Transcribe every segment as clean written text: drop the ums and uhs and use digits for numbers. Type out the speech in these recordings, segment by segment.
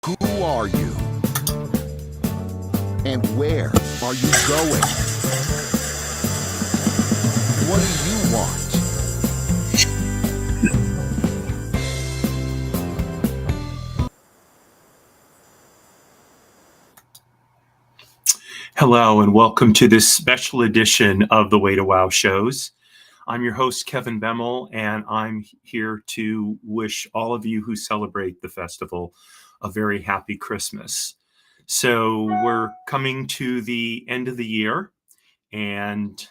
Who are you? And where are you going? What do you want? Hello, and welcome to this special edition of the Way to Wow shows. I'm your host, Kevin Bemel, and I'm here to wish all of you who celebrate the festival a very happy Christmas. So we're coming to the end of the year, and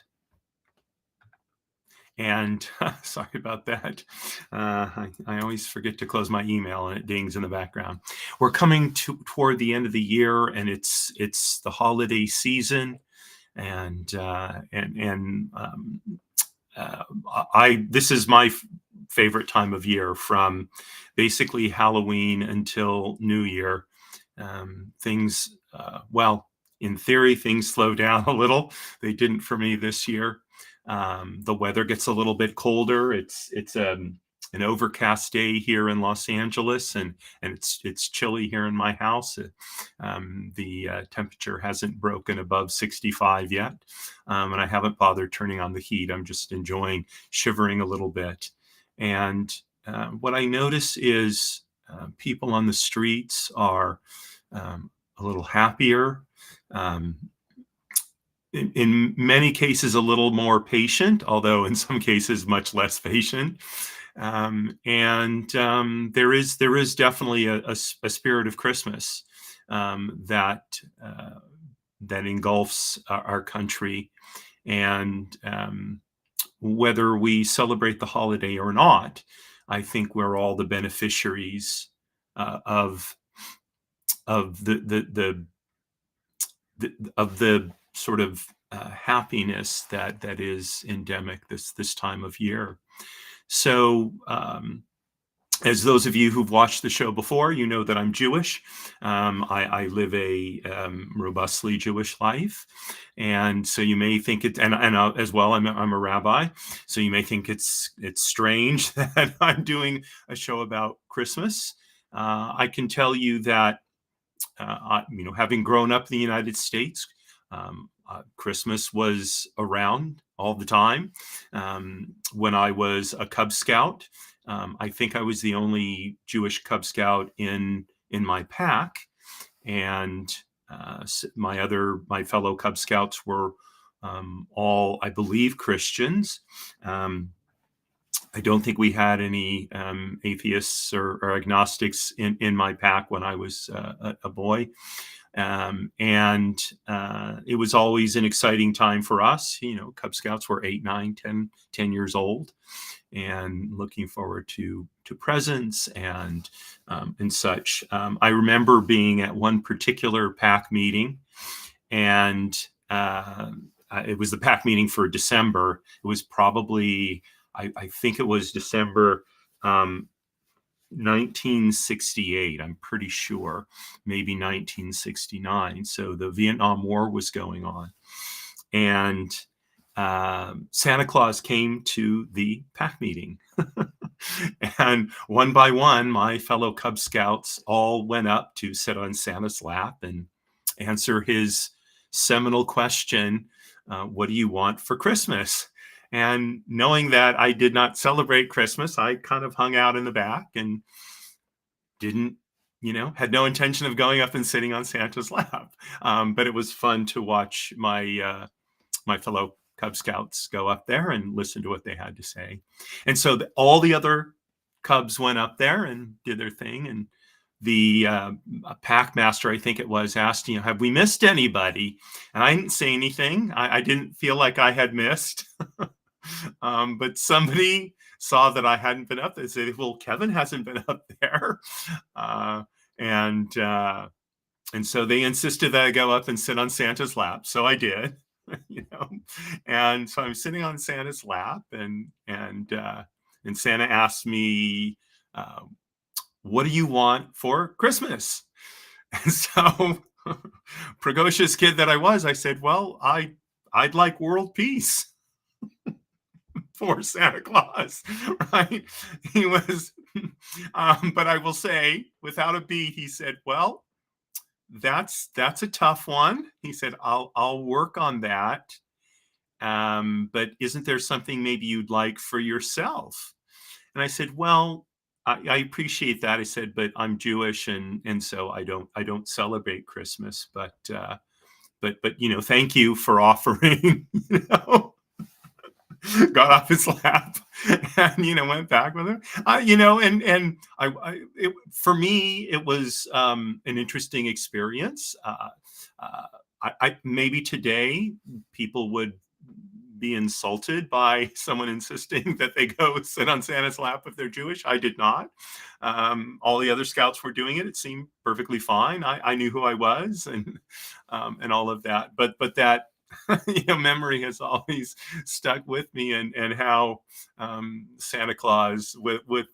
sorry about that. I always forget to close my email and it dings in the background. We're coming toward the end of the year, and it's the holiday season, and this is my favorite time of year, from basically Halloween until New Year. Things, in theory, things slow down a little. They didn't for me this year. The weather gets a little bit colder. It's an overcast day here in Los Angeles, and it's chilly here in my house. The temperature hasn't broken above 65 yet, and I haven't bothered turning on the heat. I'm just enjoying shivering a little bit. And what I notice is people on the streets are a little happier. In many cases, a little more patient, although in some cases much less patient. There is definitely a spirit of Christmas that engulfs our country. And whether we celebrate the holiday or not, I think we're all the beneficiaries of the sort of happiness that is endemic this time of year. So, as those of you who've watched the show before, you know that I'm Jewish. I live a robustly Jewish life, and so you may think it. And as well, I'm a rabbi, so you may think it's strange that I'm doing a show about Christmas. I can tell you that, having grown up in the United States, Christmas was around all the time. When I was a Cub Scout, I think I was the only Jewish Cub Scout in my pack, and my fellow Cub Scouts were all, I believe, Christians. I don't think we had any atheists or agnostics in my pack when I was a boy. It was always an exciting time for us. Cub Scouts were 8, 9, 10 years old, and looking forward to presents and such. I remember being at one particular pack meeting, and it was the pack meeting for December. It was probably, I think it was December 1968, I'm pretty sure, maybe 1969. So the Vietnam War was going on, and Santa Claus came to the pack meeting. And one by one, my fellow Cub Scouts all went up to sit on Santa's lap and answer his seminal question, what do you want for Christmas? And knowing that I did not celebrate Christmas, I kind of hung out in the back and had no intention of going up and sitting on Santa's lap. But it was fun to watch my fellow Cub Scouts go up there and listen to what they had to say. And so all the other Cubs went up there and did their thing. And the pack master, I think it was, asked, have we missed anybody? And I didn't say anything. I didn't feel like I had missed. But somebody saw that I hadn't been up there and said, well, Kevin hasn't been up there. And so they insisted that I go up and sit on Santa's lap. So I did, and so I'm sitting on Santa's lap, and Santa asked me, what do you want for Christmas? And so, precocious kid that I was, I said, well, I'd like world peace. For Santa Claus, right? He was But I will say, without a beat, he said, "Well, that's a tough one." He said, "I'll work on that. But isn't there something maybe you'd like for yourself?" And I said, "Well, I appreciate that." I said, "But I'm Jewish, and so I don't celebrate Christmas. But thank you for offering." Got off his lap and went back with him. And for me it was an interesting experience. I maybe today people would be insulted by someone insisting that they go sit on Santa's lap if they're Jewish. I did not. All the other scouts were doing it. It seemed perfectly fine. I knew who I was, and all of that. But that memory has always stuck with me, and how Santa Claus with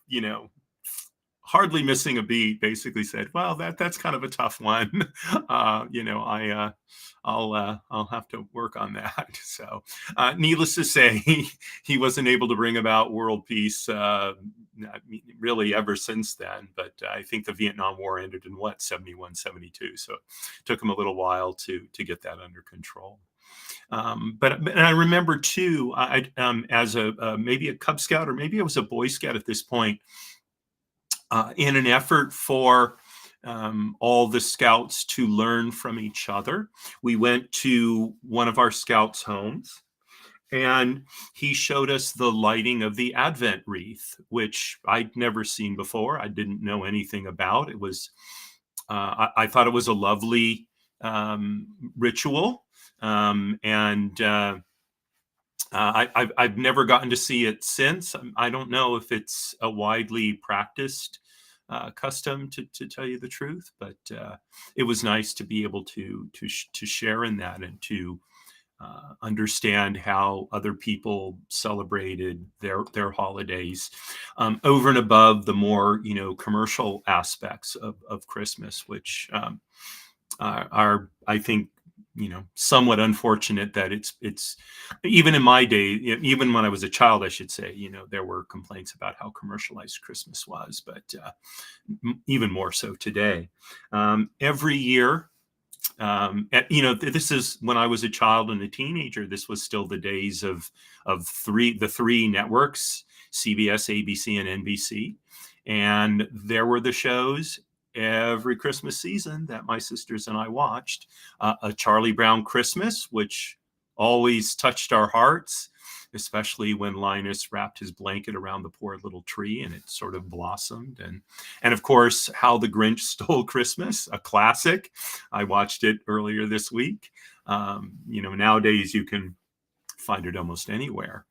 hardly missing a beat basically said, "Well, that's kind of a tough one." I'll have to work on that. So, needless to say, he wasn't able to bring about world peace really ever since then. But I think the Vietnam War ended in 71, 72. So it took him a little while to get that under control. But I remember too, as maybe a Cub Scout, or maybe I was a Boy Scout at this point, in an effort for all the scouts to learn from each other. We went to one of our scouts' homes, and he showed us the lighting of the Advent wreath, which I'd never seen before. I didn't know anything about. It was, I thought it was a lovely ritual. And I've never gotten to see it since. I don't know if it's a widely practiced custom, to tell you the truth, but it was nice to be able to share in that, and to understand how other people celebrated their holidays, over and above the more commercial aspects of Christmas, which are, I think, somewhat unfortunate that it's even in my day, even when I was a child, I should say, there were complaints about how commercialized Christmas was, but even more so today. Every year, this is when I was a child and a teenager. This was still the days of the three networks: CBS, ABC, and NBC. And there were the shows every Christmas season that my sisters and I watched. A Charlie Brown Christmas, which always touched our hearts, especially when Linus wrapped his blanket around the poor little tree and it sort of blossomed. And of course, How the Grinch Stole Christmas, a classic. I watched it earlier this week. Nowadays you can find it almost anywhere.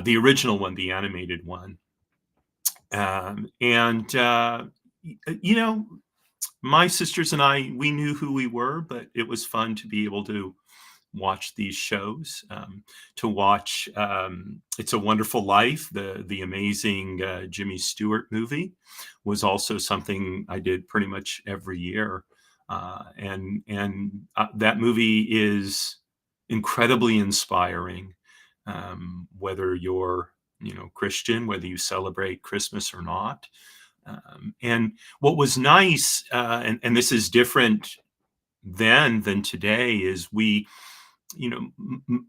The original one, the animated one. And my sisters and I, we knew who we were, but it was fun to be able to watch these shows, to watch It's a Wonderful Life. The amazing Jimmy Stewart movie was also something I did pretty much every year. And that movie is incredibly inspiring, whether you're Christian, whether you celebrate Christmas or not. And what was nice, and this is different then than today, is we,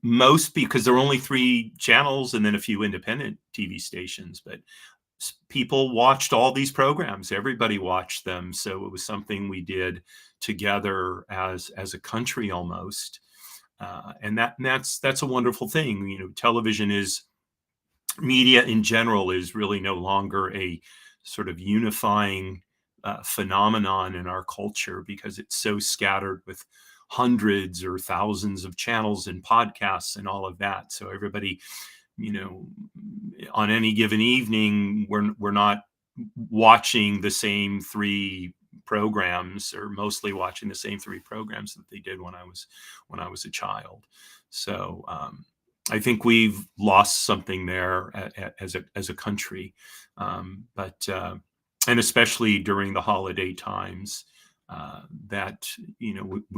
most, because there were only 3 channels and then a few independent TV stations, but people watched all these programs. Everybody watched them. So it was something we did together as a country almost. And that's a wonderful thing. Television is, media in general is really no longer a sort of unifying phenomenon in our culture, because it's so scattered with hundreds or thousands of channels and podcasts and all of that. So everybody, on any given evening, we're not watching the same 3 programs, or mostly watching the same 3 programs that they did when I was a child. So I think we've lost something there as a country, but and especially during the holiday times, that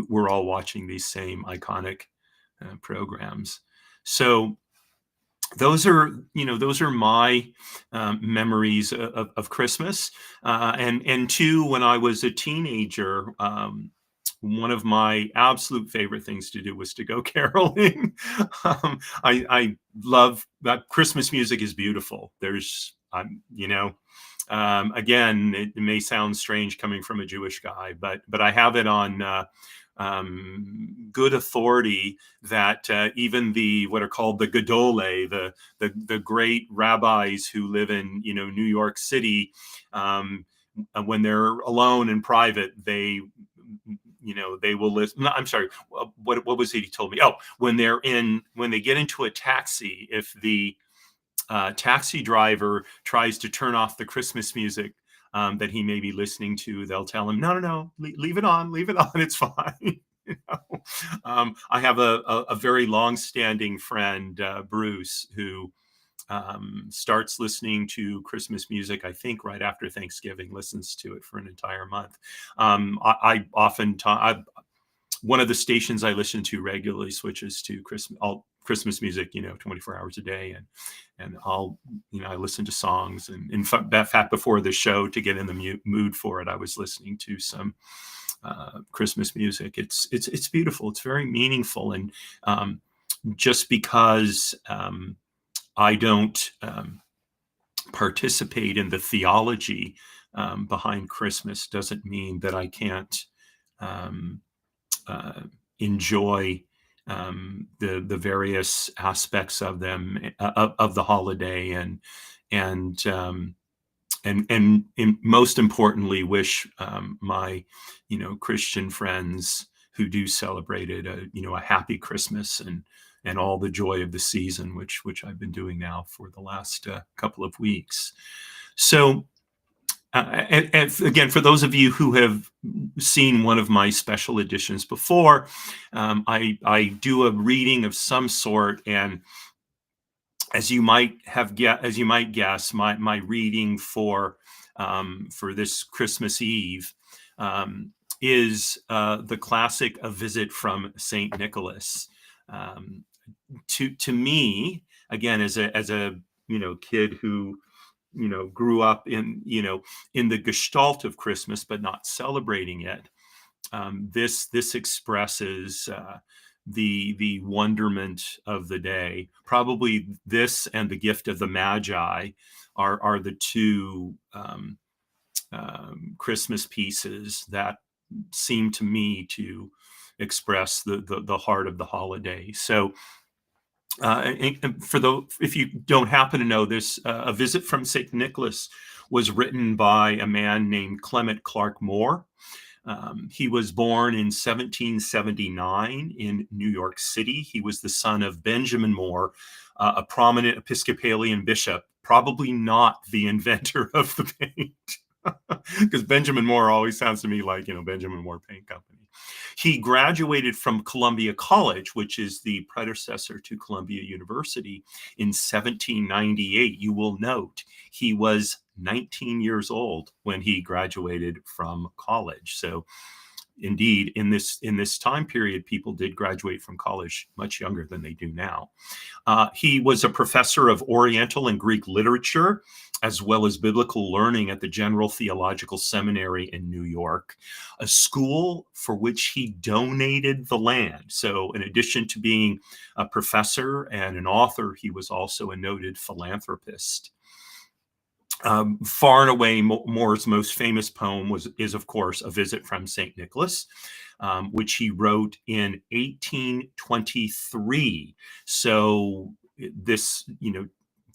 we're all watching these same iconic programs. So those are my memories of Christmas. And two, when I was a teenager, one of my absolute favorite things to do was to go caroling. I love that. Christmas music is beautiful. There's, again, it may sound strange coming from a Jewish guy, but I have it on good authority that even the what are called the Gedolei, the great rabbis who live in New York City, when they're alone in private, they will listen. No, I'm sorry. What was it he told me? Oh, when they get into a taxi, if the taxi driver tries to turn off the Christmas music that he may be listening to, they'll tell him, no, leave it on, it's fine. I have a very long-standing friend, Bruce, who starts listening to Christmas music, I think, right after Thanksgiving, listens to it for an entire month. I often one of the stations I listen to regularly switches to Christmas music, 24 hours a day, and I listen to songs. And in fact, before the show, to get in the mood for it, I was listening to some Christmas music. It's beautiful. It's very meaningful, and just because I don't participate in the theology behind Christmas doesn't mean that I can't enjoy the various aspects of them, of the holiday, and most importantly, wish my Christian friends who do celebrate it a happy Christmas and all the joy of the season, which I've been doing now for the last couple of weeks. So and again, for those of you who have seen one of my special editions before, I do a reading of some sort, and as you might guess, my reading for this Christmas Eve is the classic "A Visit from Saint Nicholas." To me, again, as a kid who grew up in the gestalt of Christmas, but not celebrating it. This expresses the wonderment of the day. Probably this and the gift of the Magi are the two Christmas pieces that seem to me to express the heart of the holiday. So. And if you don't happen to know this, A Visit from St. Nicholas was written by a man named Clement Clark Moore. He was born in 1779 in New York City. He was the son of Benjamin Moore, a prominent Episcopalian bishop, probably not the inventor of the paint, because Benjamin Moore always sounds to me like, Benjamin Moore Paint Company. He graduated from Columbia College, which is the predecessor to Columbia University, in 1798. You will note he was 19 years old when he graduated from college. So indeed, in this time period, people did graduate from college much younger than they do now. He was a professor of Oriental and Greek literature, as well as biblical learning at the General Theological Seminary in New York, a school for which he donated the land. So in addition to being a professor and an author, he was also a noted philanthropist. Far and away, Moore's most famous poem is, of course, A Visit from St. Nicholas, which he wrote in 1823. So this,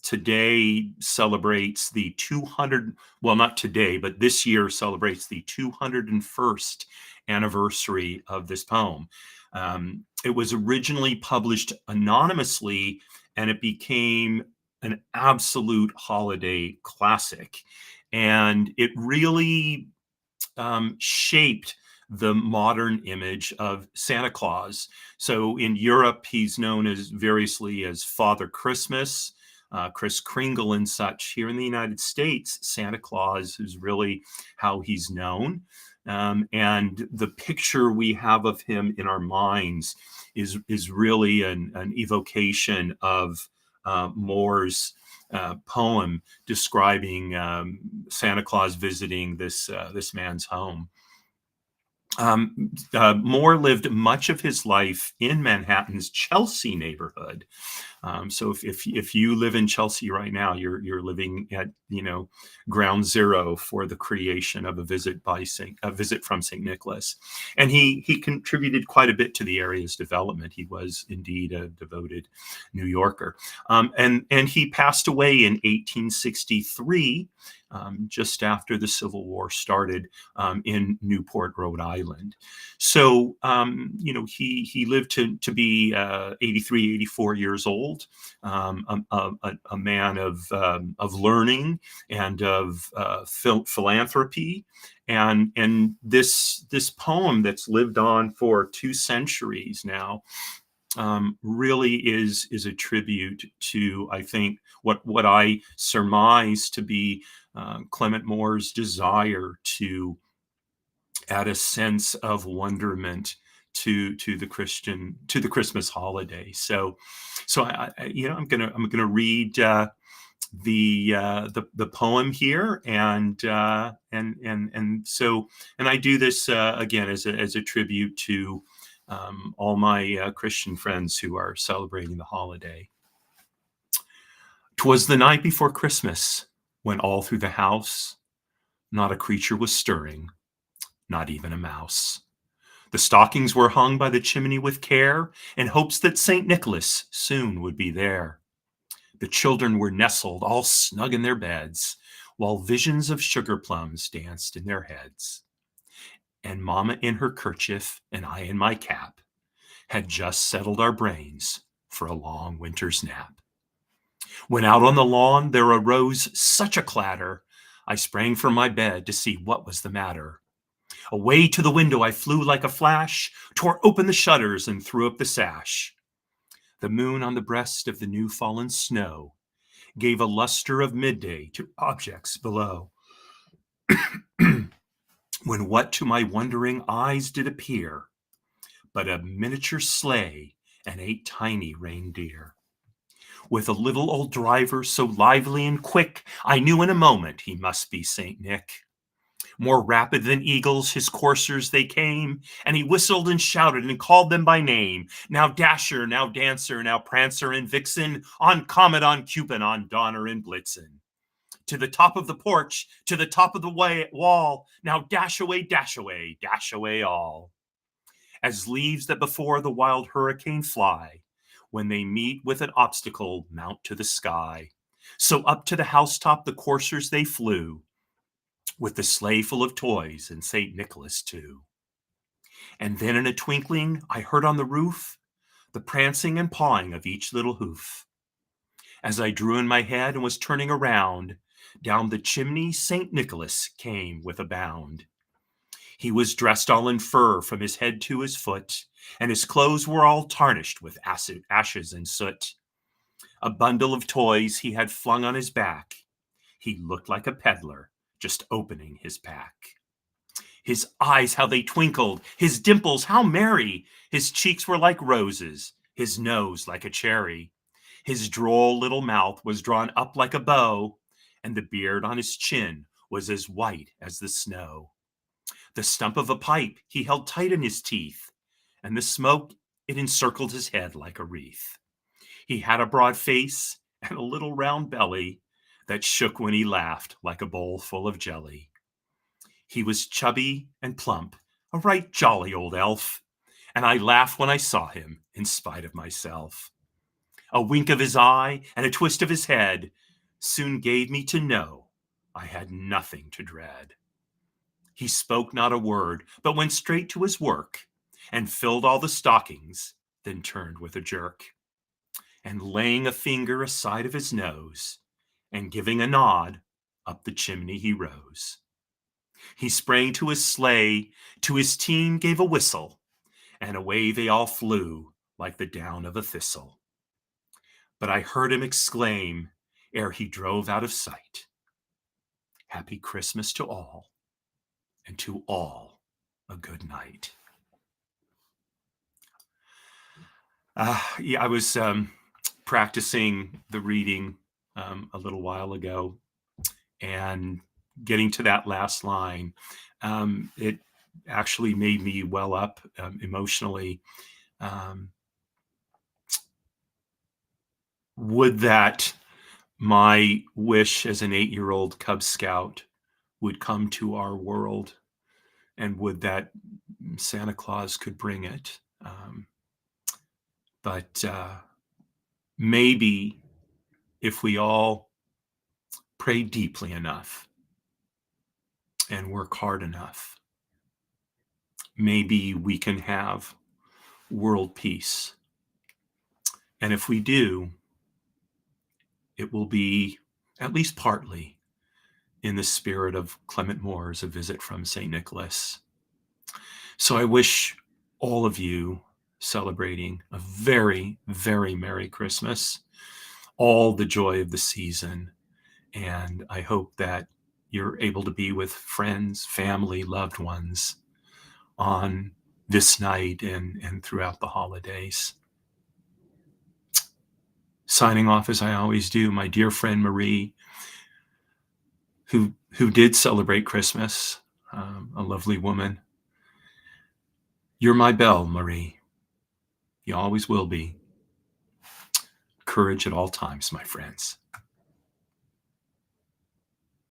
today celebrates the 200, well, not today, but this year celebrates the 201st anniversary of this poem. It was originally published anonymously, and it became an absolute holiday classic. And it really shaped the modern image of Santa Claus. So in Europe, he's known variously as Father Christmas, Kris Kringle and such. Here in the United States, Santa Claus is really how he's known. And the picture we have of him in our minds is really an evocation of Moore's poem describing Santa Claus visiting this man's home. Moore lived much of his life in Manhattan's Chelsea neighborhood. So if you live in Chelsea right now, you're living at ground zero for the creation of a visit from St. Nicholas, and he contributed quite a bit to the area's development. He was indeed a devoted New Yorker, and he passed away in 1863. Just after the Civil War started, in Newport, Rhode Island. So, he lived to be 83, 84 years old, a man of learning and of philanthropy. And this poem that's lived on for 2 centuries now really is a tribute to, I think, what I surmise to be Clement Moore's desire to add a sense of wonderment to the Christmas holiday. So I'm gonna read the poem here, and I do this again as a tribute to all my Christian friends who are celebrating the holiday. 'Twas the night before Christmas, when all through the house not a creature was stirring, not even a mouse. The stockings were hung by the chimney with care, in hopes that St. Nicholas soon would be there. The children were nestled all snug in their beds, while visions of sugar plums danced in their heads. And Mamma in her kerchief and I in my cap had just settled our brains for a long winter's nap. When out on the lawn there arose such a clatter, I sprang from my bed to see what was the matter. Away to the window I flew like a flash, tore open the shutters and threw up the sash. The moon on the breast of the new fallen snow gave a luster of midday to objects below. When what to my wondering eyes did appear but a miniature sleigh and 8 tiny reindeer. With a little old driver so lively and quick, I knew in a moment he must be Saint Nick. More rapid than eagles, his coursers they came, and he whistled and shouted and called them by name. Now Dasher, now Dancer, now Prancer and Vixen, on Comet, on Cupid, on Donner and Blitzen. To the top of the porch, to the top of the wall, now dash away all. As leaves that before the wild hurricane fly, when they meet with an obstacle, mount to the sky. So up to the housetop the coursers they flew, with the sleigh full of toys and St. Nicholas too. And then in a twinkling I heard on the roof the prancing and pawing of each little hoof. As I drew in my head and was turning around, down the chimney St. Nicholas came with a bound. He was dressed all in fur from his head to his foot, and his clothes were all tarnished with ashes and soot. A bundle of toys he had flung on his back. He looked like a peddler just opening his pack. His eyes, how they twinkled, his dimples, how merry. His cheeks were like roses, his nose like a cherry. His droll little mouth was drawn up like a bow, and the beard on his chin was as white as the snow. The stump of a pipe he held tight in his teeth, and the smoke, it encircled his head like a wreath. He had a broad face and a little round belly that shook when he laughed like a bowl full of jelly. He was chubby and plump, a right jolly old elf, and I laughed when I saw him in spite of myself. A wink of his eye and a twist of his head soon gave me to know I had nothing to dread. He spoke not a word, but went straight to his work and filled all the stockings, then turned with a jerk. And laying a finger aside of his nose and giving a nod, up the chimney he rose. He sprang to his sleigh, to his team gave a whistle, and away they all flew like the down of a thistle. But I heard him exclaim, ere he drove out of sight, "Happy Christmas to all, and to all a good night." I was practicing the reading a little while ago and getting to that last line, it actually made me well up emotionally. Um, would that my wish as an 8-year-old Cub Scout would come to our world, and would that Santa Claus could bring it. But maybe if we all pray deeply enough and work hard enough, maybe we can have world peace. And if we do, it will be at least partly in the spirit of Clement Moore's A Visit from St. Nicholas. So I wish all of you celebrating a very, very Merry Christmas, all the joy of the season. And I hope that you're able to be with friends, family, loved ones on this night and throughout the holidays. Signing off as I always do, my dear friend Marie, who did celebrate Christmas, a lovely woman. You're my belle, Marie. You always will be. Courage at all times, my friends.